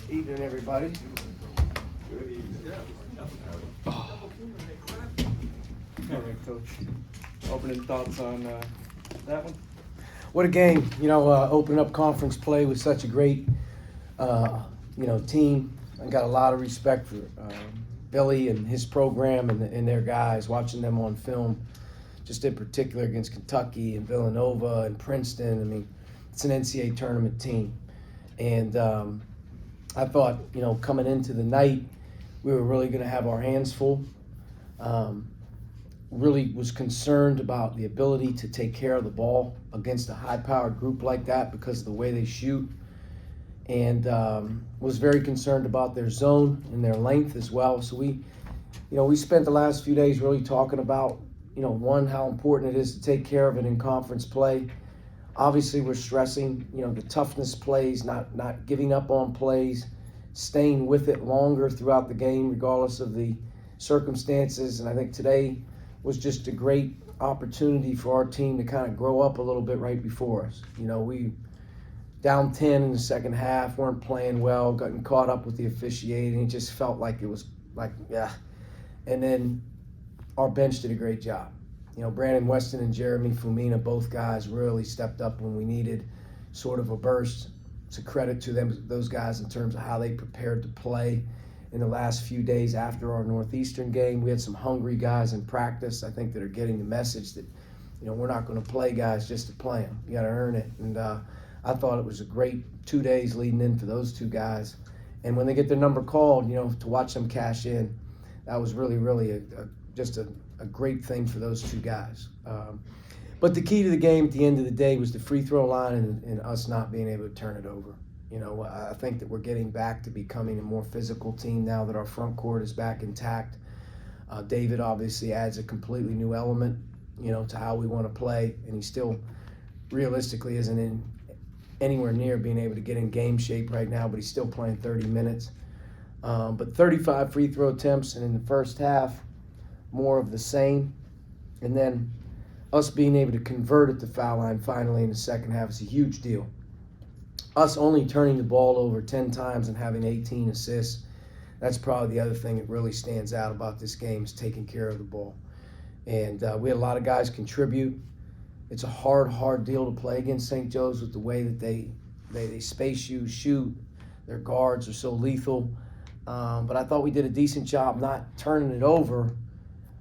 Evening, everybody. Good evening. All right, Coach. Opening thoughts on that one? What a game. Opening up conference play with such a great, team. I got a lot of respect for Billy and his program and their guys, watching them on film, just in particular against Kentucky and Villanova and Princeton. I mean, it's an NCAA tournament team. And I thought, coming into the night, we were really going to have our hands full. Really was concerned about the ability to take care of the ball against a high-powered group like that because of the way they shoot. And was very concerned about their zone and their length as well. So we spent the last few days really talking about, one, how important it is to take care of it in conference play. Obviously, we're stressing, the toughness plays, not giving up on plays, staying with it longer throughout the game, regardless of the circumstances. And I think today was just a great opportunity for our team to kind of grow up a little bit right before us. We down 10 in the second half, weren't playing well, gotten caught up with the officiating. It just felt like it was like, yeah. And then our bench did a great job. Brandon Weston and Jeremy Fumina, both guys really stepped up when we needed sort of a burst. It's a credit to them, those guys, in terms of how they prepared to play in the last few days after our Northeastern game. We had some hungry guys in practice, I think, that are getting the message that, we're not going to play guys just to play them. You got to earn it. And I thought it was a great 2 days leading in for those two guys. And when they get their number called, to watch them cash in, that was really, really just a great thing for those two guys. But the key to the game at the end of the day was the free throw line and us not being able to turn it over. I think that we're getting back to becoming a more physical team now that our front court is back intact. David obviously adds a completely new element, to how we want to play, and he still realistically isn't anywhere near being able to get in game shape right now, but he's still playing 30 minutes. But 35 free throw attempts, and in the first half, more of the same. And then us being able to convert at the foul line finally in the second half is a huge deal. Us only turning the ball over 10 times and having 18 assists, that's probably the other thing that really stands out about this game, is taking care of the ball. And we had a lot of guys contribute. It's a hard deal to play against St. Joe's with the way that they space you, shoot. Their guards are so lethal. But I thought we did a decent job not turning it over,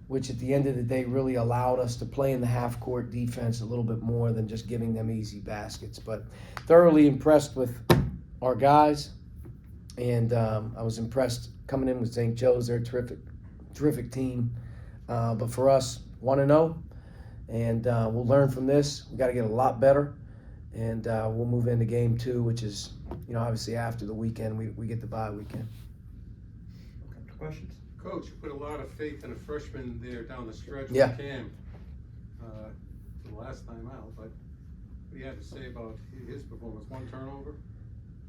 which at the end of the day really allowed us to play in the half-court defense a little bit more than just giving them easy baskets. But thoroughly impressed with our guys, and I was impressed coming in with St. Joe's. They're a terrific team. But for us, 1-0, and we'll learn from this. We've got to get a lot better, and we'll move into game 2, which is, obviously after the weekend. We get the bye weekend. Questions? Coach, you put a lot of faith in a freshman there down the stretch Yeah. with Cam the last time out, but what do you have to say about his performance? One turnover?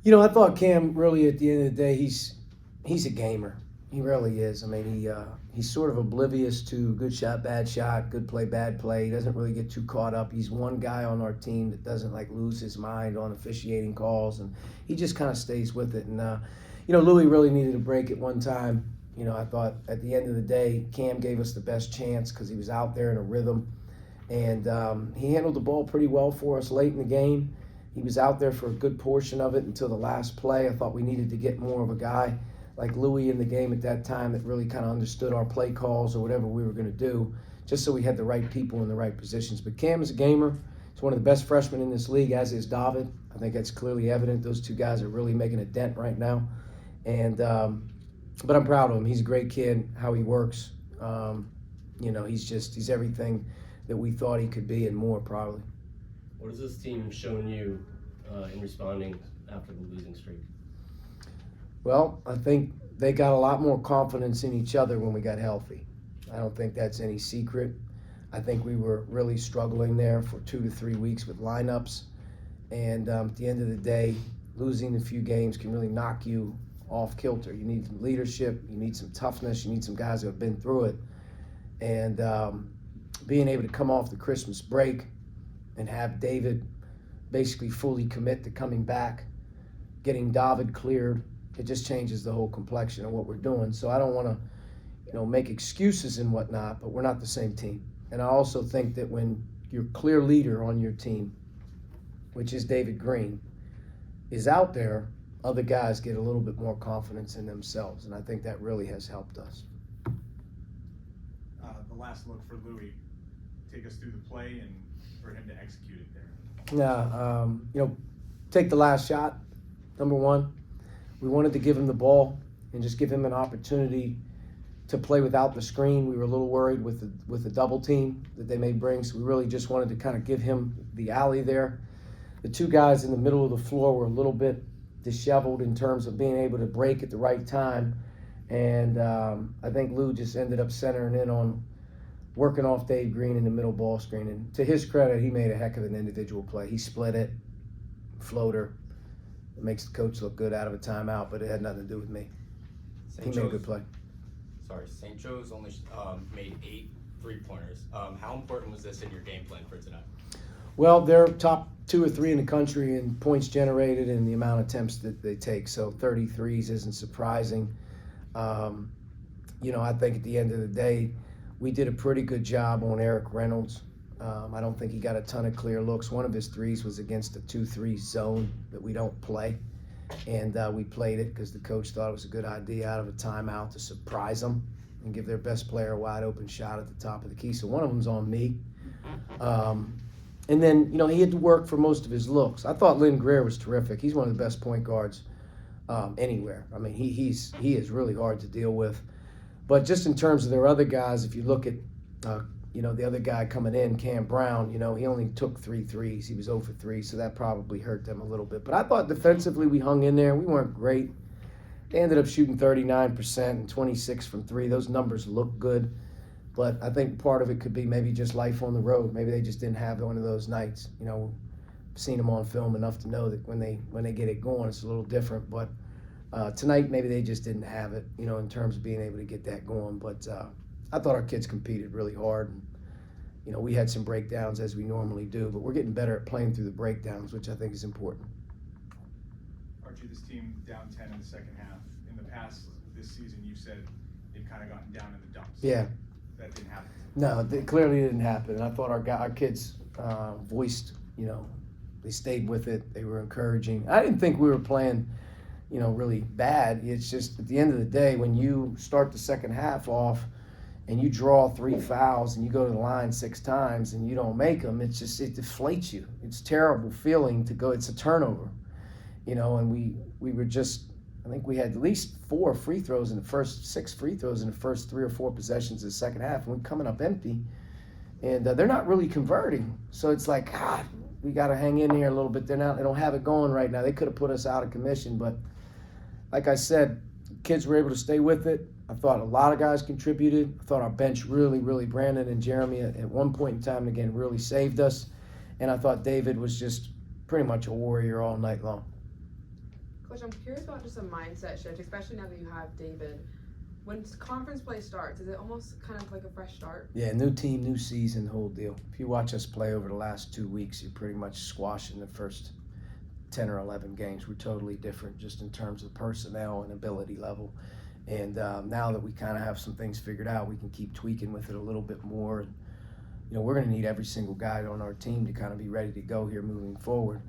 I thought Cam really, at the end of the day, he's a gamer. He really is. I mean, he's sort of oblivious to good shot, bad shot, good play, bad play. He doesn't really get too caught up. He's one guy on our team that doesn't lose his mind on officiating calls, and he just kind of stays with it. And Louis really needed a break at one time. I thought at the end of the day, Cam gave us the best chance because he was out there in a rhythm. And he handled the ball pretty well for us late in the game. He was out there for a good portion of it until the last play. I thought we needed to get more of a guy like Louis in the game at that time that really kind of understood our play calls or whatever we were going to do, just so we had the right people in the right positions. But Cam is a gamer. He's one of the best freshmen in this league, as is David. I think that's clearly evident. Those two guys are really making a dent right now. And but I'm proud of him. He's a great kid, how he works. He's everything that we thought he could be and more, probably. What has this team shown you in responding after the losing streak? Well, I think they got a lot more confidence in each other when we got healthy. I don't think that's any secret. I think we were really struggling there for 2 to 3 weeks with lineups. And at the end of the day, losing a few games can really knock you off kilter. You need some leadership, you need some toughness, you need some guys who have been through it. And being able to come off the Christmas break and have David basically fully commit to coming back, getting David cleared, It just changes the whole complexion of what we're doing. So I don't want to, make excuses and whatnot, but we're not the same team. And I also think that when your clear leader on your team, which is David Green, is out there, other guys get a little bit more confidence in themselves, and I think that really has helped us. The last look for Louis, take us through the play and for him to execute it there. Yeah, take the last shot, number one. We wanted to give him the ball and just give him an opportunity to play without the screen. We were a little worried with the double team that they may bring, so we really just wanted to kind of give him the alley there. The two guys in the middle of the floor were a little bit disheveled in terms of being able to break at the right time, and I think Lou just ended up centering in on working off Dave Green in the middle ball screen, and to his credit, he made a heck of an individual play. He split it, floater. It makes the coach look good out of a timeout, but it had nothing to do with me. He made a good play. St. Joe's only made 8 3-pointers. How important was this in your game plan for tonight? Well, they're top 2 or 3 in the country in points generated and the amount of attempts that they take. So 33s isn't surprising. I think at the end of the day, we did a pretty good job on Eric Reynolds. I don't think he got a ton of clear looks. One of his threes was against a 2-3 zone that we don't play. And we played it because the coach thought it was a good idea out of a timeout to surprise them and give their best player a wide open shot at the top of the key. So one of them's on me. And then, he had to work for most of his looks. I thought Lynn Greer was terrific. He's one of the best point guards anywhere. I mean, he is really hard to deal with. But just in terms of their other guys, if you look at, the other guy coming in, Cam Brown, he only took 3 threes. He was 0 for 3, so that probably hurt them a little bit. But I thought defensively we hung in there. We weren't great. They ended up shooting 39% and 26 from 3. Those numbers look good. But I think part of it could be maybe just life on the road. Maybe they just didn't have one of those nights. I've seen them on film enough to know that when they get it going, it's a little different. But tonight, maybe they just didn't have it, in terms of being able to get that going. But I thought our kids competed really hard. And, we had some breakdowns as we normally do, but we're getting better at playing through the breakdowns, which I think is important. Archie, this team down 10 in the second half. In the past, this season, you said they've kind of gotten down in the dumps. Yeah. That didn't happen. No, it clearly didn't happen. And I thought our kids voiced, they stayed with it. They were encouraging. I didn't think we were playing, really bad. It's just at the end of the day, when you start the second half off and you draw 3 fouls and you go to the line 6 times and you don't make them, it deflates you. It's a terrible feeling to go. It's a turnover, and we were just, I think we had at least 4 free throws in the first 6 free throws in the first 3 or 4 possessions of the second half, and we're coming up empty, and they're not really converting. So it's like, God, we got to hang in here a little bit. They don't have it going right now. They could have put us out of commission, but like I said, kids were able to stay with it. I thought a lot of guys contributed. I thought our bench really, Brandon and Jeremy at one point in time, again, really saved us, and I thought David was just pretty much a warrior all night long. Coach, I'm curious about just a mindset shift, especially now that you have David. When conference play starts, is it almost kind of like a fresh start? Yeah, new team, new season, the whole deal. If you watch us play over the last 2 weeks, you're pretty much squashing the first 10 or 11 games. We're totally different just in terms of personnel and ability level. And now that we kind of have some things figured out, we can keep tweaking with it a little bit more. And, we're going to need every single guy on our team to kind of be ready to go here moving forward.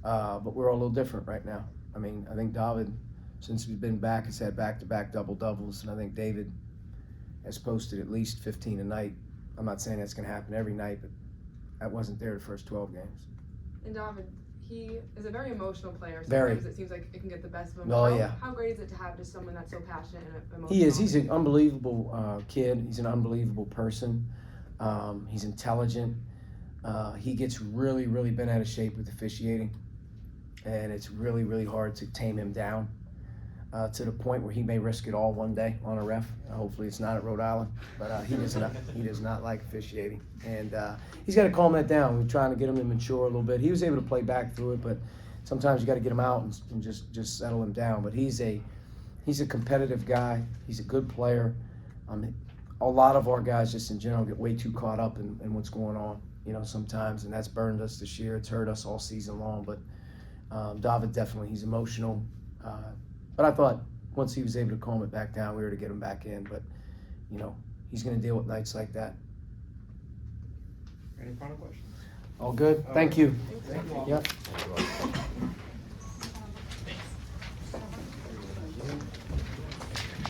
But we're all a little different right now. I mean, I think David, since we've been back, has had back-to-back double-doubles, and I think David has posted at least 15 a night. I'm not saying that's going to happen every night, but that wasn't there the first 12 games. And David, he is a very emotional player. Very. Sometimes it seems like it can get the best of him. Oh, yeah. How great is it to have just someone that's so passionate and emotional? He is. He's an unbelievable kid. He's an unbelievable person. He's intelligent. He gets really bent out of shape with officiating. And it's really hard to tame him down to the point where he may risk it all one day on a ref. Hopefully it's not at Rhode Island, but he does not like officiating. And he's got to calm that down. We're trying to get him to mature a little bit. He was able to play back through it, but sometimes you got to get him out and just settle him down. But he's a competitive guy. He's a good player. A lot of our guys just in general get way too caught up in what's going on, sometimes, and that's burned us this year. It's hurt us all season long, but David definitely, he's emotional. But I thought once he was able to calm it back down, we were to get him back in. But, he's going to deal with nights like that. Any final questions? All good? Thank you. Thank you all. Yep.